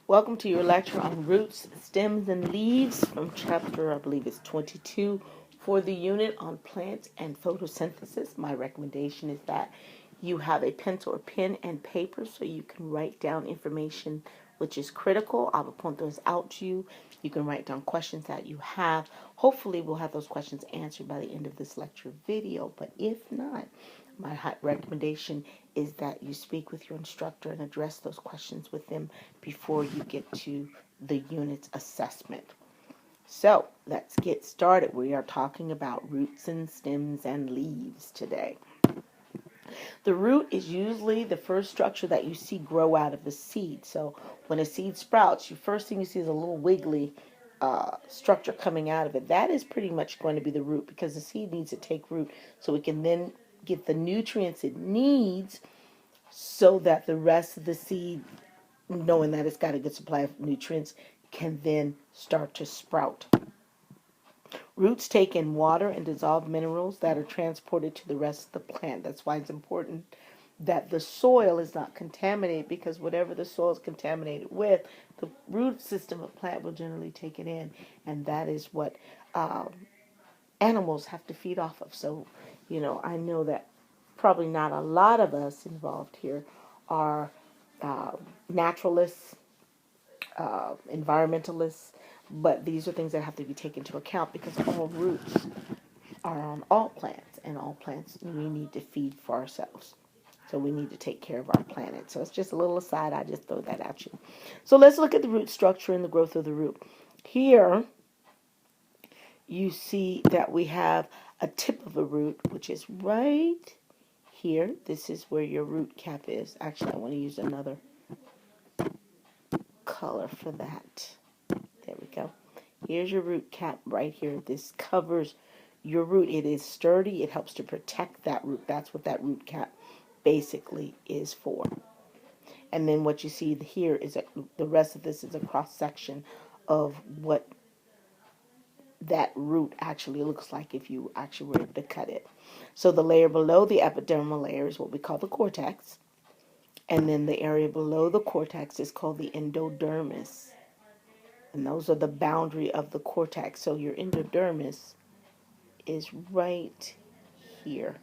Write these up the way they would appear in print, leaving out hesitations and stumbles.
Welcome to your lecture on roots, stems, and leaves from chapter, I believe it's 22 for the unit on plants and photosynthesis. My recommendation is that you have a pencil or pen and paper so you can write down information which is critical. I will point those out to you. You can write down questions that you have. Hopefully we'll have those questions answered by the end of this lecture video, but if not, my hot recommendation is that you speak with your instructor and address those questions with them before you get to the unit's assessment. So let's get started. We are talking about roots and stems and leaves today. The root is usually the first structure that you see grow out of the seed. So when a seed sprouts, your first thing you see is a little wiggly structure coming out of it. That is pretty much going to be the root, because the seed needs to take root so it can then get the nutrients it needs so that the rest of the seed, knowing that it's got a good supply of nutrients, can then start to sprout. Roots take in water and dissolved minerals that are transported to the rest of the plant. That's why it's important that the soil is not contaminated, because whatever the soil is contaminated with, the root system of plant will generally take it in, and that is what animals have to feed off of. So, I know that probably not a lot of us involved here are naturalists, environmentalists, but these are things that have to be taken into account, because all roots are on all plants, and all plants we need to feed for ourselves. So we need to take care of our planet. So it's just a little aside. I just throw that at you. So let's look at the root structure and the growth of the root. Here you see that we have a tip of a root, which is right here. This is where your root cap is. Actually, I want to use another color for that. There we go. Here's your root cap right here. This covers your root. It is sturdy. It helps to protect that root. That's what that root cap basically is for. And then what you see here is the rest of this is a cross section of what that root actually looks like if you actually were to cut it. So the layer below the epidermal layer is what we call the cortex. And then the area below the cortex is called the endodermis. And those are the boundary of the cortex. So your endodermis is right here.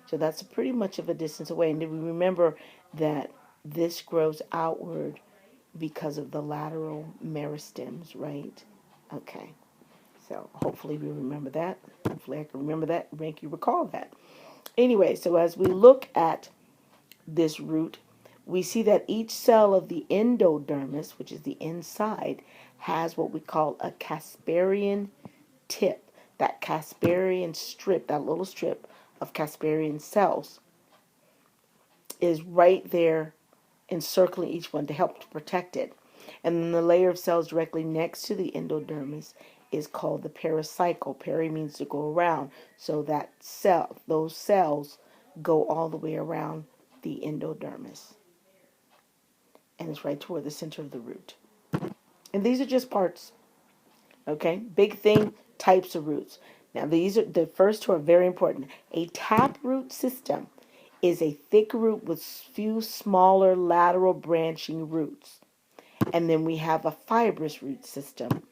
So that's pretty much of a distance away. And we remember that this grows outward because of the lateral meristems, right? Okay. So hopefully we remember that. Hopefully I can remember that, make you recall that. Anyway, so as we look at this root, we see that each cell of the endodermis, which is the inside, has what we call a Casparian tip. That Casparian strip, that little strip of Casparian cells, is right there encircling each one to help to protect it. And then the layer of cells directly next to the endodermis is called the pericycle. Peri means to go around, so that those cells go all the way around the endodermis. And it's right toward the center of the root. And these are just parts. Okay? Big thing, types of roots. Now these are the first two are very important. A taproot system is a thick root with few smaller lateral branching roots. And then we have a fibrous root system,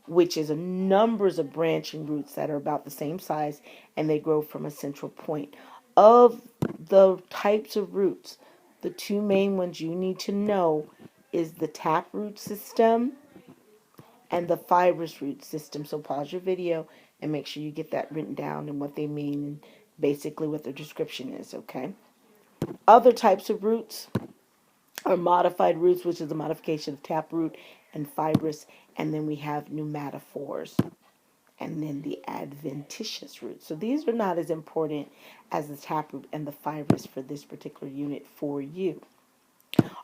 which is numbers of branching roots that are about the same size, and they grow from a central point. Of the types of roots, the two main ones you need to know is the taproot system and the fibrous root system. So pause your video and make sure you get that written down and what they mean and basically what their description is, okay? Other types of roots are modified roots, which is a modification of taproot and fibrous, and then we have pneumatophores, and then the adventitious roots. So these are not as important as the taproot and the fibrous for this particular unit for you.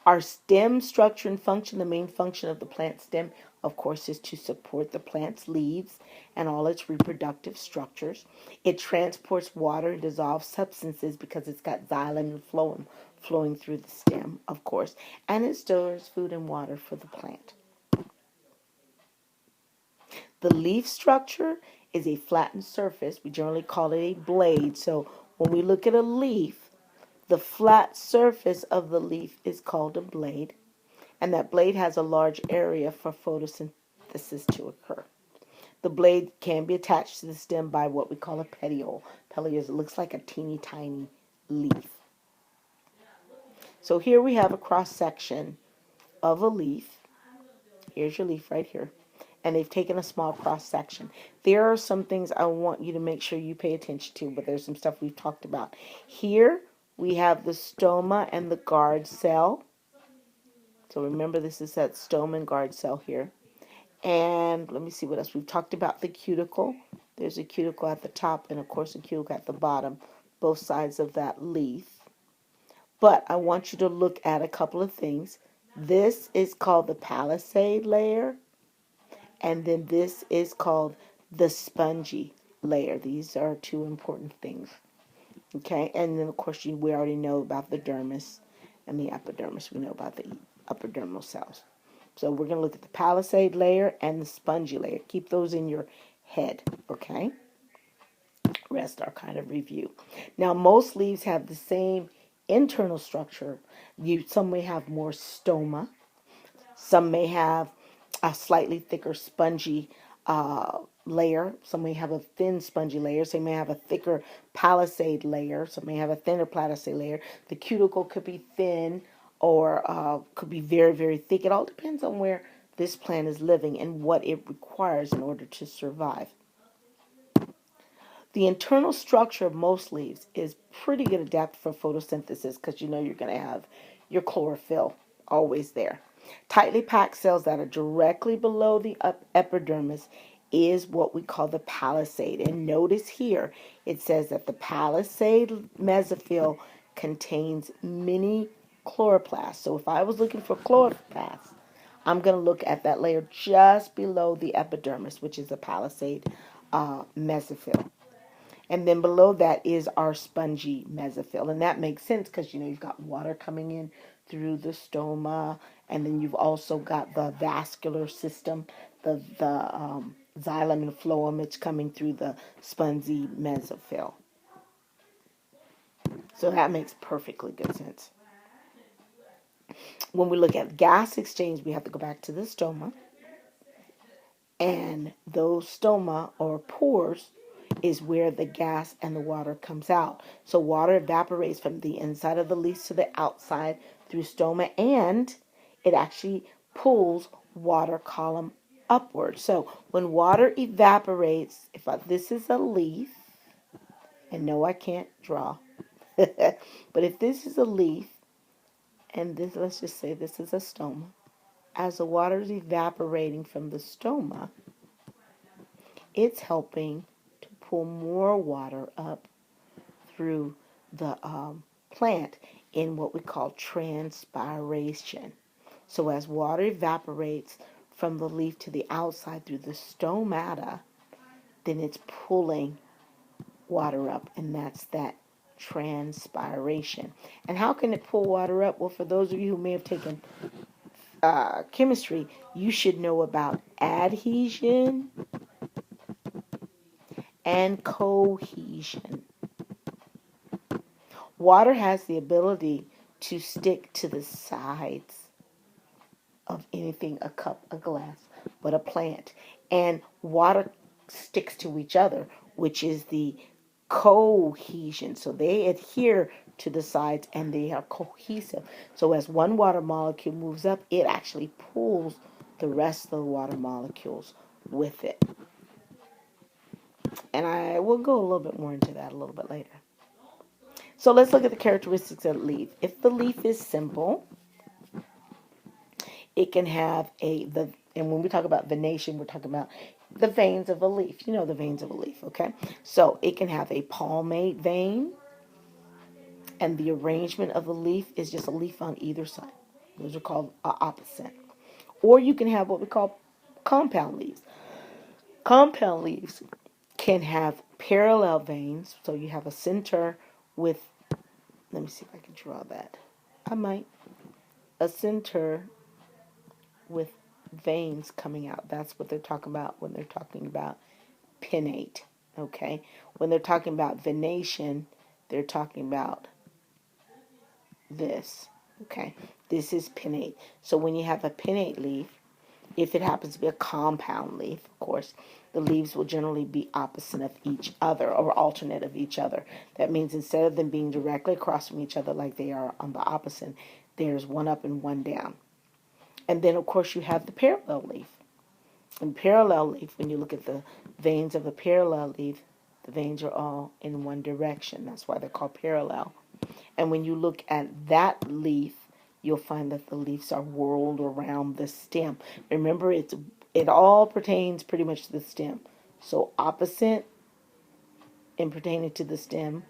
Our stem structure and function, the main function of the plant stem, of course, is to support the plant's leaves and all its reproductive structures. It transports water and dissolved substances because it's got xylem and phloem flowing through the stem, of course, and it stores food and water for the plant. The leaf structure is a flattened surface. We generally call it a blade. So when we look at a leaf, the flat surface of the leaf is called a blade. and that blade has a large area for photosynthesis to occur. The blade can be attached to the stem by what we call a petiole. Petiole looks like a teeny tiny leaf. So here we have a cross section of a leaf. Here's your leaf right here. And they've taken a small cross section. There are some things I want you to make sure you pay attention to, but there's some stuff we've talked about. Here we have the stoma and the guard cell. So remember, this is that stoma and guard cell here. And let me see what else. We've talked about the cuticle. There's a cuticle at the top and, of course, a cuticle at the bottom, both sides of that leaf. But I want you to look at a couple of things. This is called the palisade layer, and then this is called the spongy layer. These are two important things. Okay, and then, of course, we already know about the dermis and the epidermis. We know about the epidermal cells. So we're going to look at the palisade layer and the spongy layer. Keep those in your head, okay? Rest our kind of review. Now, most leaves have the same internal structure. Some may have more stoma. Some may have a slightly thicker spongy layer. Some may have a thin spongy layer. Some may have a thicker palisade layer. Some may have a thinner palisade layer. The cuticle could be thin or could be very, very thick. It all depends on where this plant is living and what it requires in order to survive. The internal structure of most leaves is pretty good adapted for photosynthesis because you know you're going to have your chlorophyll always there. Tightly packed cells that are directly below the epidermis is what we call the palisade. And notice here it says that the palisade mesophyll contains many chloroplasts. So if I was looking for chloroplasts, I'm going to look at that layer just below the epidermis, which is the palisade mesophyll. And then below that is our spongy mesophyll. And that makes sense because, you know, you've got water coming in through the stoma. And then you've also got the vascular system, the xylem and phloem. It's coming through the spongy mesophyll. So that makes perfectly good sense. When we look at gas exchange, we have to go back to the stoma. And those stoma or pores is where the gas and the water comes out. So water evaporates from the inside of the leaf to the outside through stoma, and it actually pulls water column upward. So when water evaporates, this is a leaf, and no, I can't draw, but if this is a leaf, and this, let's just say this is a stoma, as the water is evaporating from the stoma, it's helping to pull more water up through the plant in what we call transpiration. So as water evaporates from the leaf to the outside through the stomata, then it's pulling water up, and that's that transpiration. And how can it pull water up? Well, for those of you who may have taken chemistry, you should know about adhesion and cohesion. Water has the ability to stick to the sides of anything, a cup, a glass, but a plant. And water sticks to each other, which is the cohesion. So they adhere to the sides and they are cohesive. So as one water molecule moves up, it actually pulls the rest of the water molecules with it. And I will go a little bit more into that a little bit later. So let's look at the characteristics of the leaf. If the leaf is simple, it can have and when we talk about venation, we're talking about the veins of a leaf. You know the veins of a leaf, okay? So it can have a palmate vein, and the arrangement of the leaf is just a leaf on either side. Those are called opposite. Or you can have what we call compound leaves. Compound leaves can have parallel veins, so you have a center with, let me see if I can draw that. I might. A center with veins coming out. That's what they're talking about when they're talking about pinnate, okay? When they're talking about venation, they're talking about this, Okay, this is pinnate. So when you have a pinnate leaf, if it happens to be a compound leaf, of course, the leaves will generally be opposite of each other or alternate of each other. That means instead of them being directly across from each other like they are on the opposite, there's one up and one down. And then, of course, you have the parallel leaf. In parallel leaf, when you look at the veins of a parallel leaf, the veins are all in one direction. That's why they're called parallel. And when you look at that leaf, you'll find that the leaves are whirled around the stem. Remember, it all pertains pretty much to the stem. So opposite in pertaining to the stem,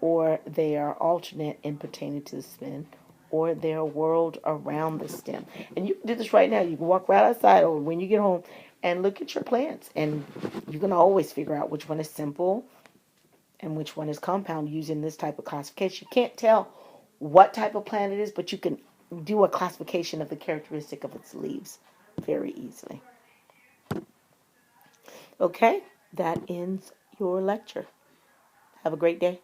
or they are alternate in pertaining to the stem, or they are whirled around the stem. And you can do this right now. You can walk right outside or when you get home and look at your plants. And you can always figure out which one is simple and which one is compound using this type of classification. You can't tell what type of plant it is, but you can do a classification of the characteristic of its leaves very easily. Okay, that ends your lecture. Have a great day.